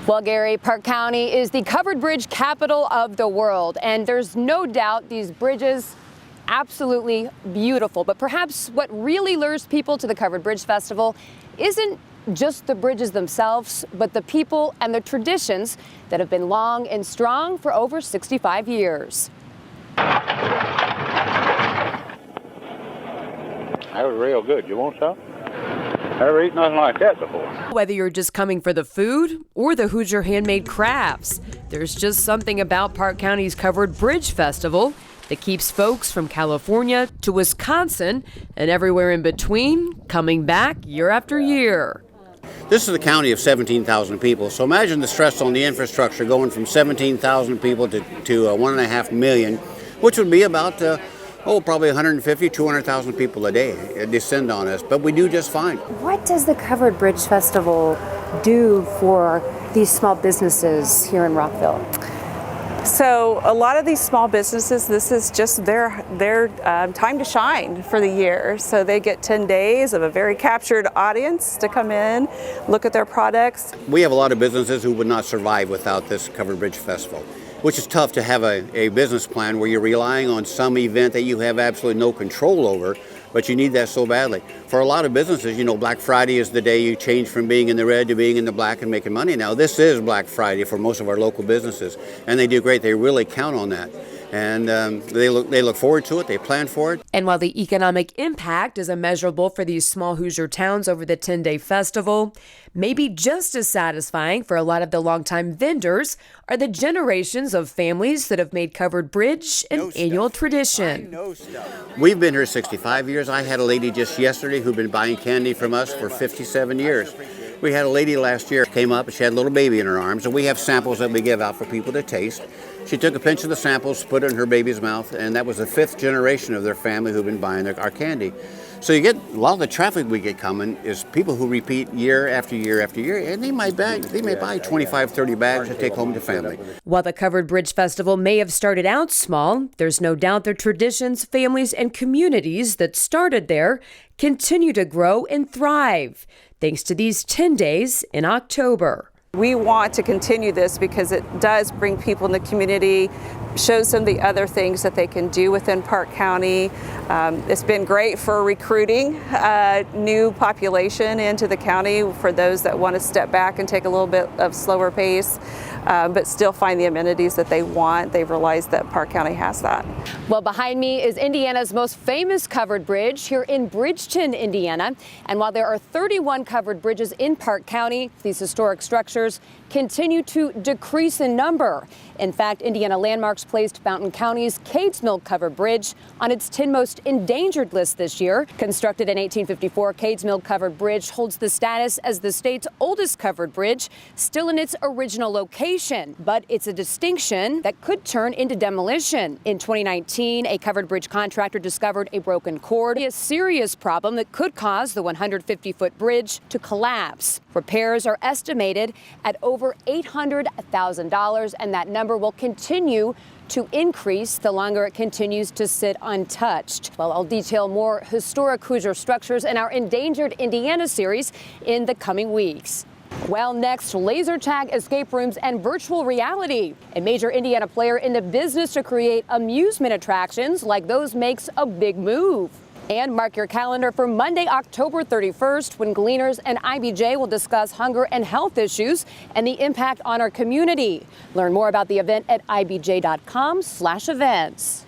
Well, Gary, Park County is the covered bridge capital of the world, and there's no doubt these bridges absolutely beautiful. But perhaps what really lures people to the Covered Bridge Festival isn't just the bridges themselves, but the people and the traditions that have been long and strong for over 65 years. That was real good. You want some? Never eaten nothing like that before. Whether you're just coming for the food or the Hoosier handmade crafts, there's just something about Park County's Covered Bridge Festival that keeps folks from California to Wisconsin and everywhere in between coming back year after year. This is a county of 17,000 people, so imagine the stress on the infrastructure going from 17,000 people to 1.5 million, which would be about probably 150, 200,000 people a day descend on us, but we do just fine. What does the Covered Bridge Festival do for these small businesses here in Rockville? So a lot of these small businesses, this is just their time to shine for the year. So they get 10 days of a very captured audience to come in, look at their products. We have a lot of businesses who would not survive without this Covered Bridge Festival, which is tough to have a business plan where you're relying on some event that you have absolutely no control over, but you need that so badly. For a lot of businesses, Black Friday is the day you change from being in the red to being in the black and making money. Now, this is Black Friday for most of our local businesses, and they do great. They really count on that. And they look forward to it. They plan for it. And while the economic impact is immeasurable for these small Hoosier towns over the 10-day festival, maybe just as satisfying for a lot of the longtime vendors are the generations of families that have made Covered Bridge an annual tradition. We've been here 65 years. I had a lady just yesterday who'd been buying candy from us for 57 years. We had a lady last year came up and she had a little baby in her arms, and we have samples that we give out for people to taste. She took a pinch of the samples, put it in her baby's mouth, and that was the 5th generation of their family who've been buying our candy. So you get a lot of the traffic we get coming is people who repeat year after year after year, and they may buy 25, 30 bags to take home to family. While the Covered Bridge Festival may have started out small, there's no doubt the traditions, families, and communities that started there continue to grow and thrive, thanks to these 10 days in October. We want to continue this because it does bring people in the community, shows them the other things that they can do within Park County. It's been great for recruiting new population into the county for those that want to step back and take a little bit of slower pace, but still find the amenities that they want. They've realized that Park County has that. Well, behind me is Indiana's most famous covered bridge here in Bridgeton, Indiana. And while there are 31 covered bridges in Park County, these historic structures continue to decrease in number. In fact, Indiana Landmarks placed Mountain County's Cades Mill Covered Bridge on its 10 most endangered list this year. Constructed in 1854, Cades Mill Covered Bridge holds the status as the state's oldest covered bridge, still in its original location. But it's a distinction that could turn into demolition. In 2019, a covered bridge contractor discovered a broken cord, a serious problem that could cause the 150-foot bridge to collapse. Repairs are estimated at over $800,000, and that number will continue to increase the longer it continues to sit untouched. Well, I'll detail more historic Hoosier structures in our Endangered Indiana series in the coming weeks. Well, next, laser tag escape rooms and virtual reality. A major Indiana player in the business to create amusement attractions like those makes a big move. And mark your calendar for Monday, October 31st, when Gleaners and IBJ will discuss hunger and health issues and the impact on our community. Learn more about the event at ibj.com/events.